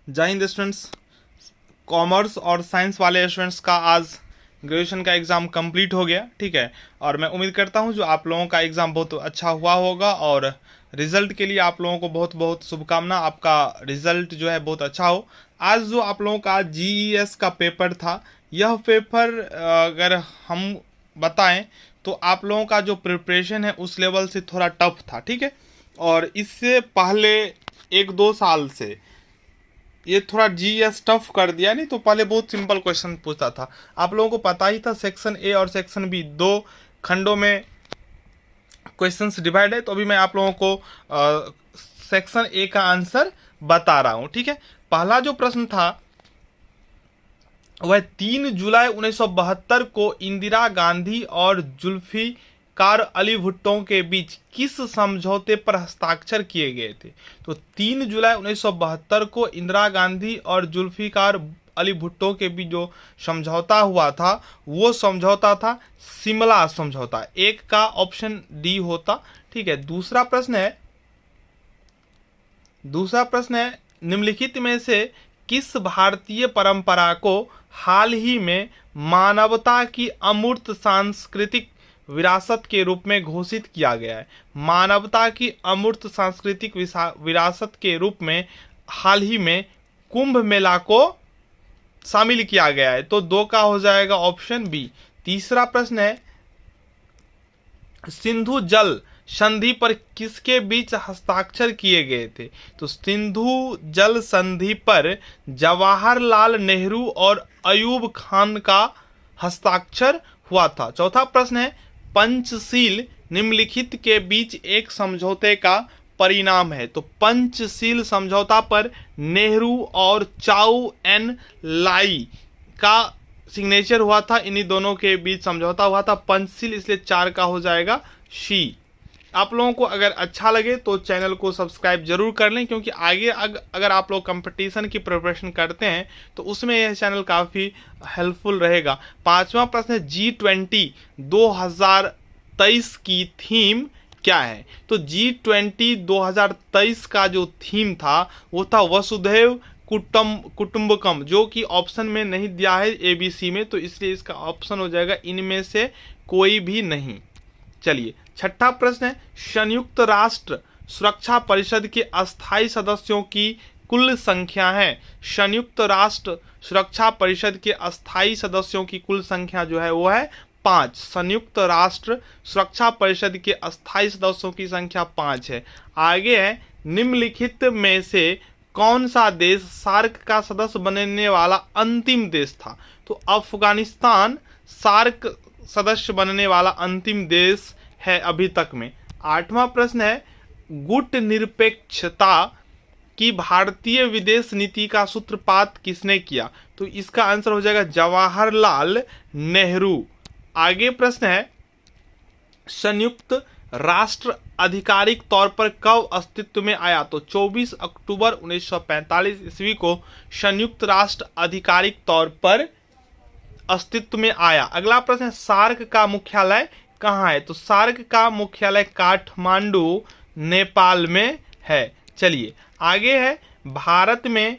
जय Hind students. Commerce और science वाले स्टूडेंट्स का आज ग्रेजुएशन का एग्ज़ाम कंप्लीट हो गया, ठीक है। और मैं उम्मीद करता हूं जो आप लोगों का एग्ज़ाम बहुत अच्छा हुआ होगा और रिज़ल्ट के लिए आप लोगों को बहुत बहुत शुभकामना। आपका रिज़ल्ट जो है बहुत अच्छा हो। आज जो आप लोगों का जीईएस का पेपर था, यह पेपर अगर हम बताएं तो आप लोगों का जो प्रिपरेशन है उस लेवल से थोड़ा टफ था, ठीक है। और इससे पहले 1-2 साल से ये थोड़ा जीएस टफ कर दिया, नहीं तो पहले बहुत सिंपल क्वेश्चन पूछता था। आप लोगों को पता ही था सेक्शन ए और सेक्शन बी दो खंडों में क्वेश्चंस डिवाइड है। तो अभी मैं आप लोगों को सेक्शन ए का आंसर बता रहा हूं, ठीक है। पहला जो प्रश्न था वह 3 जुलाई 1972 को इंदिरा गांधी और जुल्फिकार अली भुट्टो के बीच किस समझौते पर हस्ताक्षर किए गए थे। तो 3 जुलाई 1972 को इंदिरा गांधी और जुल्फिकार अली भुट्टो के बीच जो समझौता हुआ था वो समझौता था शिमला समझौता। एक का ऑप्शन डी होता, ठीक है। दूसरा प्रश्न है निम्नलिखित में से किस भारतीय परंपरा को हाल ही में मानवता की अमूर्त सांस्कृतिक विरासत के रूप में घोषित किया गया है। मानवता की अमूर्त सांस्कृतिक विरासत के रूप में हाल ही में कुंभ मेला को शामिल किया गया है। तो 2 का हो जाएगा ऑप्शन बी। तीसरा प्रश्न है सिंधु जल संधि पर किसके बीच हस्ताक्षर किए गए थे। तो सिंधु जल संधि पर जवाहरलाल नेहरू और अयूब खान का हस्ताक्षर हुआ था। चौथा प्रश्न है पंचशील निम्नलिखित के बीच एक समझौते का परिणाम है। तो पंचशील समझौता पर नेहरू और चाउ एन लाई का सिग्नेचर हुआ था। इन्हीं दोनों के बीच समझौता हुआ था पंचशील, इसलिए 4 का हो जाएगा सी। आप लोगों को अगर अच्छा लगे तो चैनल को सब्सक्राइब जरूर कर लें, क्योंकि आगे अगर आप लोग कंपटीशन की प्रिपरेशन करते हैं तो उसमें यह चैनल काफ़ी हेल्पफुल रहेगा। 5वां प्रश्न है G20 2023 की थीम क्या है। तो G20 2023 का जो थीम था वो था वसुधैव कुटुंबकम, जो कि ऑप्शन में नहीं दिया है ABC में, तो इसलिए इसका ऑप्शन हो जाएगा इनमें से कोई भी नहीं। चलिए, छठा प्रश्न है संयुक्त राष्ट्र सुरक्षा परिषद के अस्थायी सदस्यों की कुल संख्या है। संयुक्त राष्ट्र सुरक्षा परिषद के अस्थायी सदस्यों की कुल संख्या जो है वो है 5। संयुक्त राष्ट्र सुरक्षा परिषद के अस्थायी सदस्यों की संख्या 5 है। आगे है निम्नलिखित में से कौन सा देश सार्क का सदस्य बनने वाला अंतिम देश था। तो अफगानिस्तान सार्क सदस्य बनने वाला अंतिम देश है अभी तक में। 8वां प्रश्न है गुट निरपेक्षता की भारतीय विदेश नीति का सूत्रपात किसने किया। तो इसका आंसर हो जाएगा जवाहरलाल नेहरू। आगे प्रश्न है संयुक्त राष्ट्र आधिकारिक तौर पर कब अस्तित्व में आया। तो 24 अक्टूबर 1945 ईस्वी को संयुक्त राष्ट्र आधिकारिक तौर पर अस्तित्व में आया। अगला प्रश्न है सार्क का मुख्यालय कहाँ है। तो सार्क का मुख्यालय काठमांडू नेपाल में है। चलिए आगे है भारत में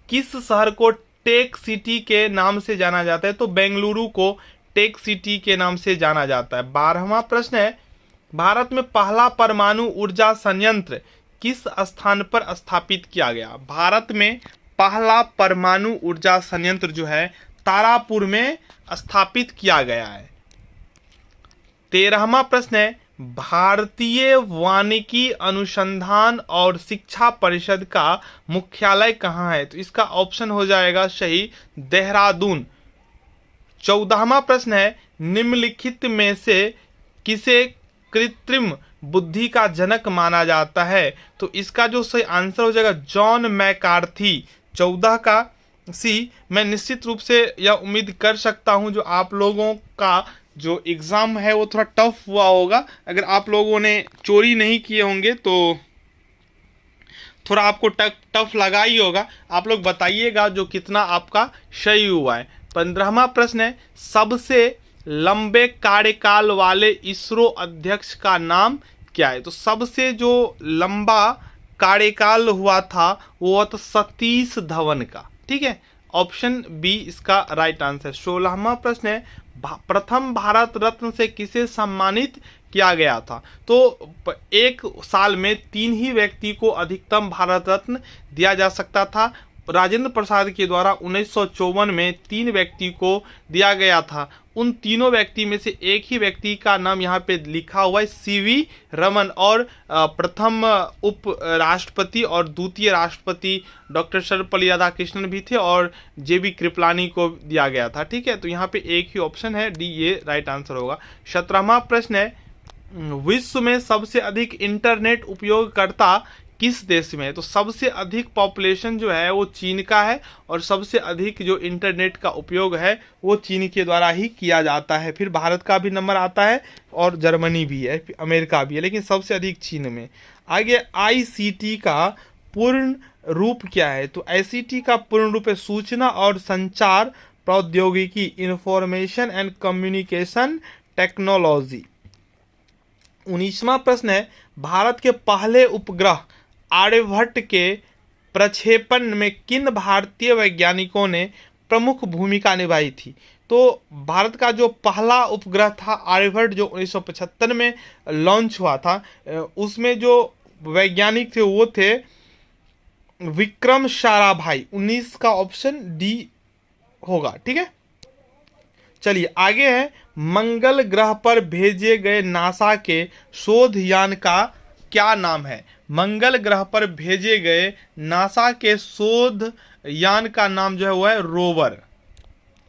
किस शहर को टेक सिटी के नाम से जाना जाता है। तो बेंगलुरु को टेक सिटी के नाम से जाना जाता है। 12वां प्रश्न है भारत में पहला परमाणु ऊर्जा संयंत्र किस स्थान पर स्थापित किया गया। भारत में पहला परमाणु ऊर्जा संयंत्र जो है तारापुर में स्थापित किया गया है। 13वां प्रश्न है भारतीय वानिकी अनुसंधान और शिक्षा परिषद का मुख्यालय कहाँ है। तो इसका ऑप्शन हो जाएगा सही देहरादून। 14वां प्रश्न है निम्नलिखित में से किसे कृत्रिम बुद्धि का जनक माना जाता है। तो इसका जो सही आंसर हो जाएगा जॉन मैकार्थी। 14 का सी। मैं निश्चित रूप से यह उम्मीद कर सकता हूं जो आप लोगों का जो एग्ज़ाम है वो थोड़ा टफ हुआ होगा। अगर आप लोगों ने चोरी नहीं किए होंगे तो थोड़ा आपको टफ लगा ही होगा। आप लोग बताइएगा जो कितना आपका सही हुआ है। 15वां प्रश्न है सबसे लंबे कार्यकाल वाले इसरो अध्यक्ष का नाम क्या है। तो सबसे जो लंबा कार्यकाल हुआ था वो था सतीश धवन का। ठीक है, ऑप्शन बी इसका राइट आंसर। 16वां प्रश्न है प्रथम भारत रत्न से किसे सम्मानित किया गया था? तो एक साल में 3 ही व्यक्ति को अधिकतम भारत रत्न दिया जा सकता था। राजेंद्र प्रसाद के द्वारा 1954 में 3 व्यक्ति को दिया गया था। उन तीनों व्यक्ति में से एक ही व्यक्ति का नाम यहाँ पे लिखा हुआ है, सीवी रमन, और प्रथम उप राष्ट्रपति और द्वितीय राष्ट्रपति डॉक्टर सर्वपल्ली राधाकृष्णन भी थे, और जेबी कृपलानी को दिया गया था। ठीक है, तो यहाँ पे एक ही ऑप्शन है डी, ये राइट आंसर होगा। 17वां प्रश्न है विश्व में सबसे अधिक इंटरनेट उपयोगकर्ता किस देश में है? तो सबसे अधिक पॉपुलेशन जो है वो चीन का है, और सबसे अधिक जो इंटरनेट का उपयोग है वो चीन के द्वारा ही किया जाता है। फिर भारत का भी नंबर आता है, और जर्मनी भी है, अमेरिका भी है, लेकिन सबसे अधिक चीन में। आगे आईसीटी का पूर्ण रूप क्या है? तो आईसीटी का पूर्ण रूप है सूचना और संचार प्रौद्योगिकी, इंफॉर्मेशन एंड कम्युनिकेशन टेक्नोलॉजी। 19वां प्रश्न है भारत के पहले उपग्रह आर्यभट्ट के प्रक्षेपण में किन भारतीय वैज्ञानिकों ने प्रमुख भूमिका निभाई थी? तो भारत का जो पहला उपग्रह था आर्यभट्ट, जो 1975 में लॉन्च हुआ था, उसमें जो वैज्ञानिक थे वो थे विक्रम साराभाई। 19 का ऑप्शन डी होगा। ठीक है, चलिए आगे है मंगल ग्रह पर भेजे गए नासा के शोध यान का क्या नाम है? मंगल ग्रह पर भेजे गए नासा के शोध यान का नाम जो है वो है रोवर।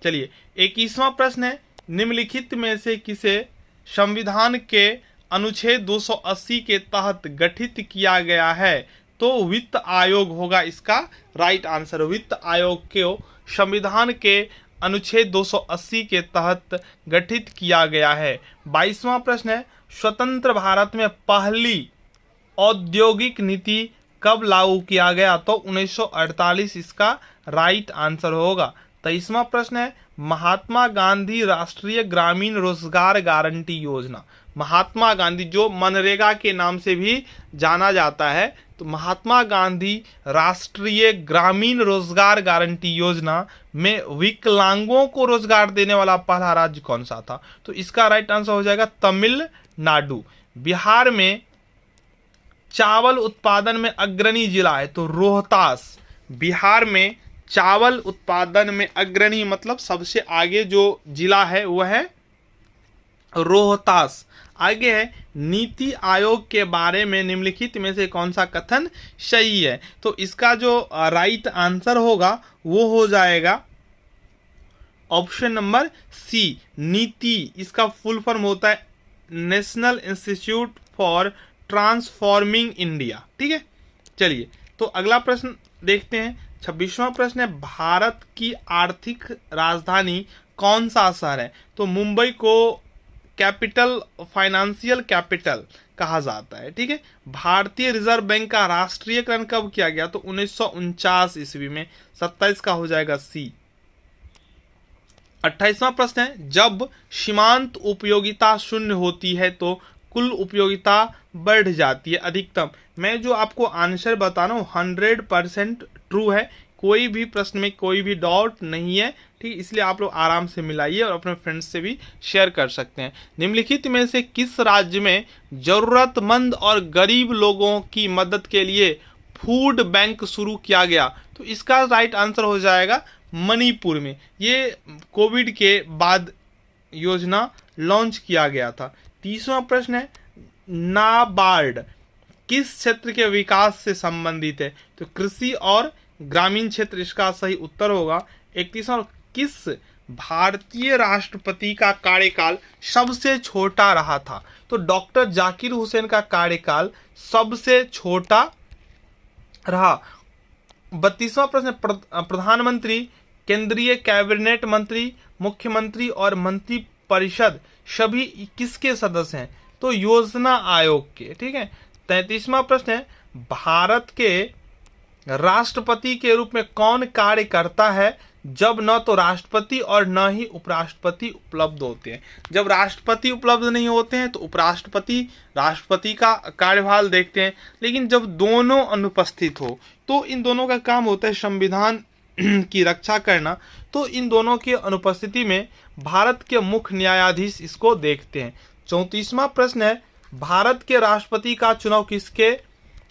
चलिए 21वां प्रश्न है निम्नलिखित में से किसे संविधान के अनुच्छेद 280 के तहत गठित किया गया है? तो वित्त आयोग होगा इसका राइट आंसर। वित्त आयोग को संविधान के अनुच्छेद 280 के तहत गठित किया गया है। 22वां प्रश्न है स्वतंत्र भारत में पहली औद्योगिक नीति कब लागू किया गया? तो 1948 इसका राइट आंसर होगा। 23वां प्रश्न है महात्मा गांधी राष्ट्रीय ग्रामीण रोजगार गारंटी योजना। महात्मा गांधी जो मनरेगा के नाम से भी जाना जाता है, तो महात्मा गांधी राष्ट्रीय ग्रामीण रोजगार गारंटी योजना में विकलांगों को रोजगार देने वाला पहला राज्य कौन सा था? तो इसका राइट आंसर हो जाएगा तमिलनाडु। बिहार में चावल उत्पादन में अग्रणी जिला है, तो रोहतास। बिहार में चावल उत्पादन में अग्रणी मतलब सबसे आगे जो जिला है वह है रोहतास। आगे है नीति आयोग के बारे में निम्नलिखित में से कौन सा कथन सही है? तो इसका जो राइट आंसर होगा वो हो जाएगा ऑप्शन नंबर सी, नीति। इसका फुल फॉर्म होता है national institute for transforming India. ठीक है, चलिए तो अगला प्रश्न देखते हैं। 26वां प्रश्न है भारत की आर्थिक राजधानी कौन सा शहर है? तो मुंबई को कैपिटल, फाइनेंशियल कैपिटल कहा जाता है। ठीक है, भारतीय रिजर्व बैंक का राष्ट्रीयकरण कब किया गया? तो 1949 ईस्वी में। 27 का हो जाएगा सी। 28वां प्रश्न है जब सीमांत उपयोगिता शून्य होती है तो कुल उपयोगिता बढ़ जाती है अधिकतम। मैं जो आपको आंसर बता रहा हूँ 100% ट्रू है, कोई भी प्रश्न में कोई भी डाउट नहीं है। ठीक, इसलिए आप लोग आराम से मिलाइए और अपने फ्रेंड्स से भी शेयर कर सकते हैं। निम्नलिखित में से किस राज्य में जरूरतमंद और गरीब लोगों की मदद के लिए फूड बैंक शुरू किया गया? तो इसका राइट आंसर हो जाएगा मणिपुर में। ये कोविड के बाद योजना लॉन्च किया गया था। 30वां प्रश्न है नाबार्ड किस क्षेत्र के विकास से संबंधित है? तो कृषि और ग्रामीण क्षेत्र इसका सही उत्तर होगा। 31वां किस भारतीय राष्ट्रपति का कार्यकाल सबसे छोटा रहा था? तो डॉक्टर जाकिर हुसैन का कार्यकाल सबसे छोटा रहा। 32वां प्रश्न प्रधानमंत्री, केंद्रीय कैबिनेट मंत्री, मुख्यमंत्री और मंत्री परिषद सभी किसके सदस्य हैं? तो योजना आयोग के। ठीक है, 33वां प्रश्न है भारत के राष्ट्रपति के रूप में कौन कार्य करता है जब न तो राष्ट्रपति और न ही उपराष्ट्रपति उपलब्ध होते हैं। जब राष्ट्रपति उपलब्ध नहीं होते हैं तो उपराष्ट्रपति राष्ट्रपति का कार्यभार देखते हैं, लेकिन जब दोनों अनुपस्थित हो तो इन दोनों का काम होता है संविधान की रक्षा करना। तो इन दोनों की अनुपस्थिति में भारत के मुख्य न्यायाधीश इसको देखते हैं। 34वां प्रश्न है, भारत के राष्ट्रपति का चुनाव किसके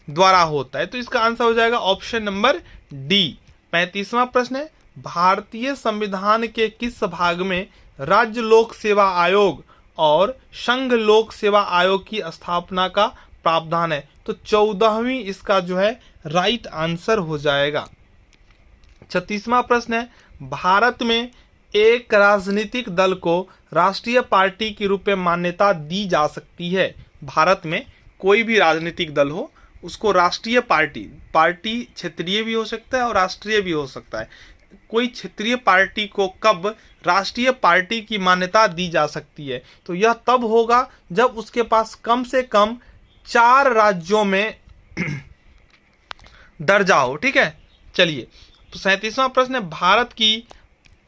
द्वारा होता है? तो इसका आंसर हो जाएगा ऑप्शन नंबर डी। 35वां प्रश्न है, भारतीय संविधान के किस भाग में राज्य लोक सेवा आयोग और संघ लोक सेवा आयोग की स्थापना का प्रावधान है? तो 14वीं इसका जो है राइट आंसर हो जाएगा। 36वां प्रश्न है, भारत में एक राजनीतिक दल को राष्ट्रीय पार्टी के रूप में मान्यता दी जा सकती है? भारत में कोई भी राजनीतिक दल हो उसको राष्ट्रीय पार्टी क्षेत्रीय भी हो सकता है और राष्ट्रीय भी हो सकता है। कोई क्षेत्रीय पार्टी को कब राष्ट्रीय पार्टी की मान्यता दी जा सकती है? तो यह तब होगा जब उसके पास कम से कम 4 राज्यों में दर्जा हो। ठीक है, चलिए। तो 37वां प्रश्न है, भारत की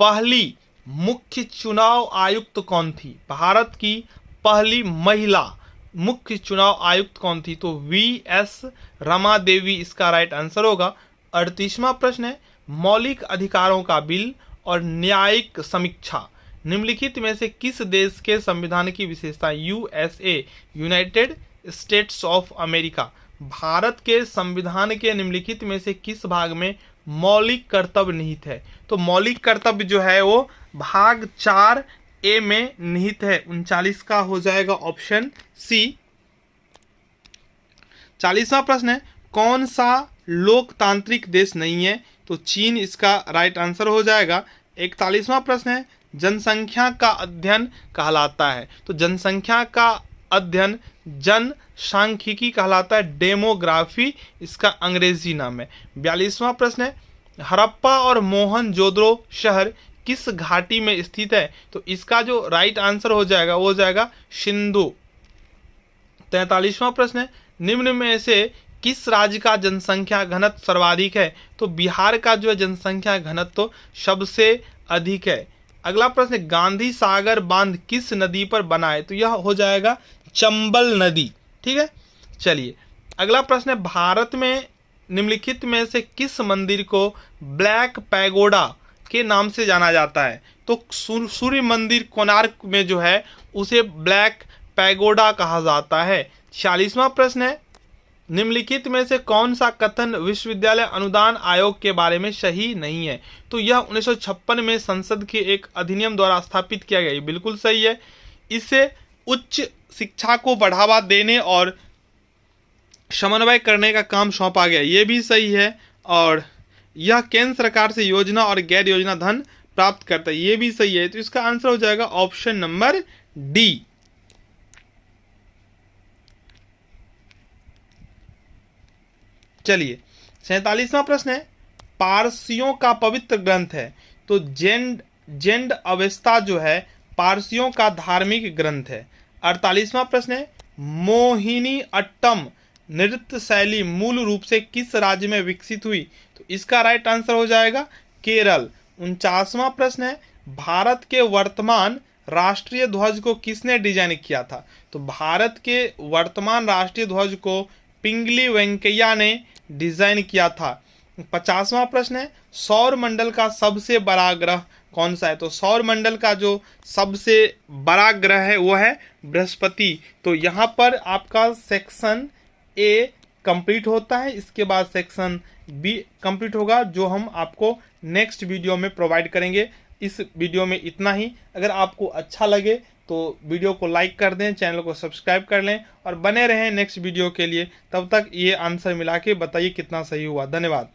पहली मुख्य चुनाव आयुक्त कौन थी? भारत की पहली महिला मुख्य चुनाव आयुक्त कौन थी? तो वी.एस. रमा देवी इसका राइट आंसर होगा। 38वां प्रश्न है, मौलिक अधिकारों का बिल और न्यायिक समीक्षा निम्नलिखित में से किस देश के संविधान की विशेषता? USA, United states of America. Bharat के संविधान के निम्नलिखित में से किस भाग में मौलिक कर्तव्य निहित है? तो मौलिक कर्तव्य जो है वो भाग 4A में निहित है। 39 का हो जाएगा ऑप्शन सी। 40वां प्रश्न है, कौन सा लोकतांत्रिक देश नहीं है? तो चीन इसका राइट आंसर हो जाएगा। 41वां प्रश्न है, जनसंख्या का अध्ययन कहलाता है? तो जनसंख्या का अध्ययन जनसांख्यिकी कहलाता है, डेमोग्राफी इसका अंग्रेजी नाम है। 42वां प्रश्न है, हड़प्पा और मोहनजोदड़ो शहर किस घाटी में स्थित है? तो इसका जो राइट आंसर हो जाएगा वो हो जाएगा सिंधु। 43वां प्रश्न है, निम्न में से किस राज्य का जनसंख्या घनत्व सर्वाधिक है? तो बिहार का जो है जनसंख्या घनत्व तो सबसे अधिक है। अगला प्रश्न है, गांधी सागर बांध किस नदी पर बना है? तो यह हो जाएगा चंबल नदी। ठीक है, चलिए। अगला प्रश्न है, भारत में निम्नलिखित में से किस मंदिर को ब्लैक पैगोडा के नाम से जाना जाता है? तो सूर्य मंदिर कोणार्क में जो है उसे ब्लैक पैगोडा कहा जाता है। 46वां प्रश्न है, निम्नलिखित में से कौन सा कथन विश्वविद्यालय अनुदान आयोग के बारे में सही नहीं है? तो यह 1956 में संसद के एक अधिनियम द्वारा स्थापित किया गया, बिल्कुल सही है। इससे उच्च शिक्षा को बढ़ावा देने और समन्वय करने का काम सौंपा गया, ये भी सही है। और यह केंद्र सरकार से योजना और गैर योजना धन प्राप्त करता है, ये भी सही है। तो इसका आंसर हो जाएगा ऑप्शन नंबर डी। चलिए, 47वां प्रश्न है, पारसियों का पवित्र ग्रंथ है? तो जेंड अवेस्ता जो है पारसियों का धार्मिक ग्रंथ है। 48वां प्रश्न है, मोहिनी अट्टम नृत्य शैली मूल रूप से किस राज्य में विकसित हुई? तो इसका राइट आंसर हो जाएगा केरल। 49वां प्रश्न है, भारत के वर्तमान राष्ट्रीय ध्वज को किसने डिजाइन किया था? तो भारत के वर्तमान राष्ट्रीय ध्वज को पिंगली वेंकैया ने डिजाइन किया था। 50वां प्रश्न है, सौर मंडल का सबसे बड़ा ग्रह कौन सा है? तो सौर मंडल का जो सबसे बड़ा ग्रह है वो है बृहस्पति। तो यहाँ पर आपका सेक्शन ए कंप्लीट होता है, इसके बाद सेक्शन बी कंप्लीट होगा, जो हम आपको नेक्स्ट वीडियो में प्रोवाइड करेंगे। इस वीडियो में इतना ही। अगर आपको अच्छा लगे तो वीडियो को लाइक कर दें, चैनल को सब्सक्राइब कर लें और बने रहें नेक्स्ट वीडियो के लिए। तब तक ये आंसर मिला के बताइए कितना सही हुआ। धन्यवाद।